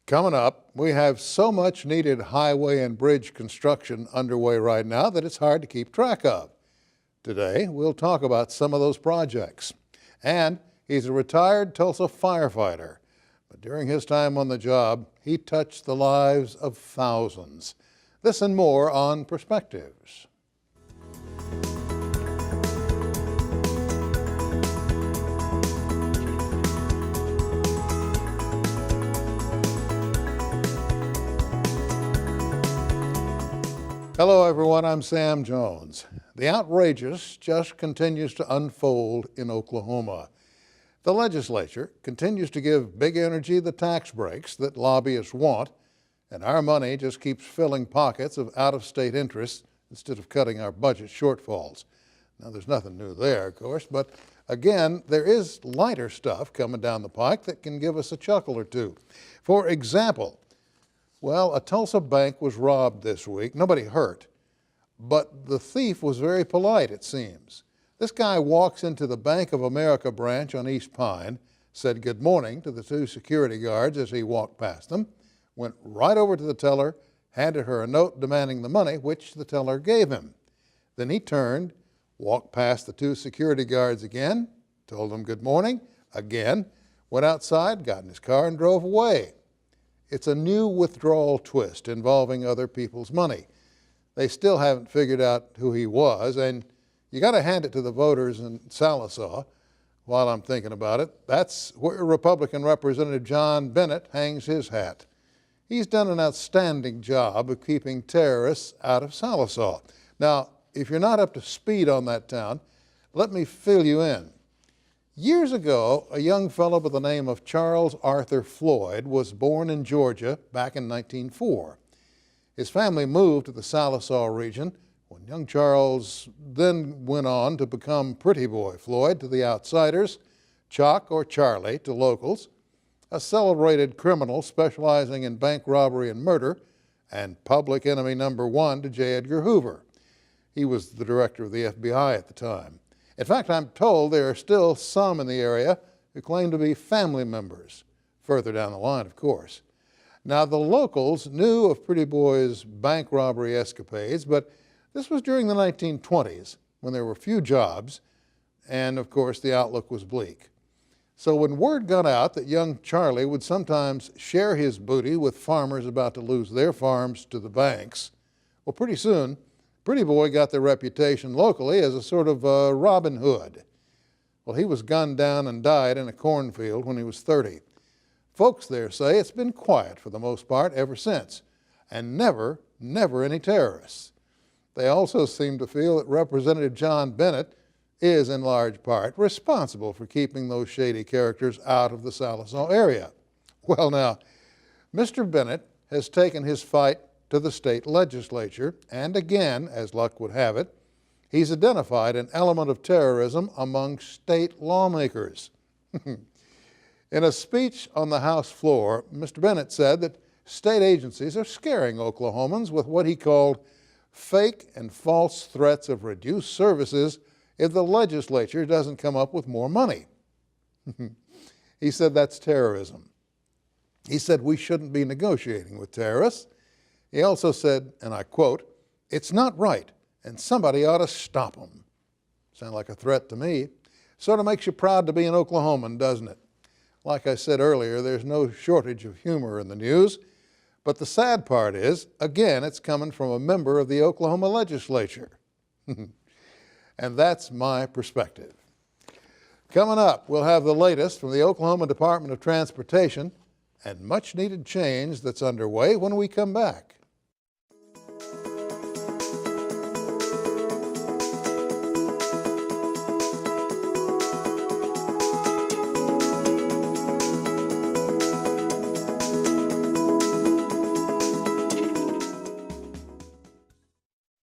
Coming up, we have so much needed highway and bridge construction underway right now that it's hard to keep track of. Today, we'll talk about some of those projects. And he's a retired Tulsa firefighter. But during his time on the job, he touched the lives of thousands. This and more on Perspectives. Hello everyone, I'm Sam Jones. The outrageous just continues to unfold in Oklahoma. The legislature continues to give big energy the tax breaks that lobbyists want, and our money just keeps filling pockets of out-of-state interests instead of cutting our budget shortfalls. Now there's nothing new there, of course, but again, there is lighter stuff coming down the pike that can give us a chuckle or two. For example, well, a Tulsa bank was robbed this week. Nobody hurt, but the thief was very polite, it seems. This guy walks into the Bank of America branch on East Pine, said good morning to the two security guards as he walked past them, went right over to the teller, handed her a note demanding the money, which the teller gave him. Then he turned, walked past the two security guards again, told them good morning, again, went outside, got in his car and drove away. It's a new withdrawal twist involving other people's money. They still haven't figured out who he was, and you got to hand it to the voters in Sallisaw. While I'm thinking about it, that's where Republican Representative John Bennett hangs his hat. He's done an outstanding job of keeping terrorists out of Sallisaw. Now, if you're not up to speed on that town, let me fill you in. Years ago, a young fellow by the name of Charles Arthur Floyd was born in Georgia back in 1904. His family moved to the Sallisaw region when young Charles then went on to become Pretty Boy Floyd to the outsiders, Chuck or Charlie to locals, a celebrated criminal specializing in bank robbery and murder, and public enemy number one to J. Edgar Hoover. He was the director of the FBI at the time. In fact, I'm told there are still some in the area who claim to be family members, further down the line, of course. Now, the locals knew of Pretty Boy's bank robbery escapades, but this was during the 1920s when there were few jobs, and of course, the outlook was bleak. So when word got out that young Charlie would sometimes share his booty with farmers about to lose their farms to the banks, well, pretty soon, Pretty Boy got the reputation locally as a sort of Robin Hood. Well, he was gunned down and died in a cornfield when he was 30. Folks there say it's been quiet for the most part ever since, and never any terrorists. They also seem to feel that Representative John Bennett is in large part responsible for keeping those shady characters out of the Sallisaw area. Well now, Mr. Bennett has taken his fight to the state legislature, and again, as luck would have it, he's identified an element of terrorism among state lawmakers. In a speech on the House floor, Mr. Bennett said that state agencies are scaring Oklahomans with what he called fake and false threats of reduced services if the legislature doesn't come up with more money. He said that's terrorism. He said we shouldn't be negotiating with terrorists. He also said, and I quote, "It's not right, and somebody ought to stop them." Sound like a threat to me. Sort of makes you proud to be an Oklahoman, doesn't it? Like I said earlier, there's no shortage of humor in the news, but the sad part is, again, it's coming from a member of the Oklahoma legislature. And that's my perspective. Coming up, we'll have the latest from the Oklahoma Department of Transportation and much needed change that's underway when we come back.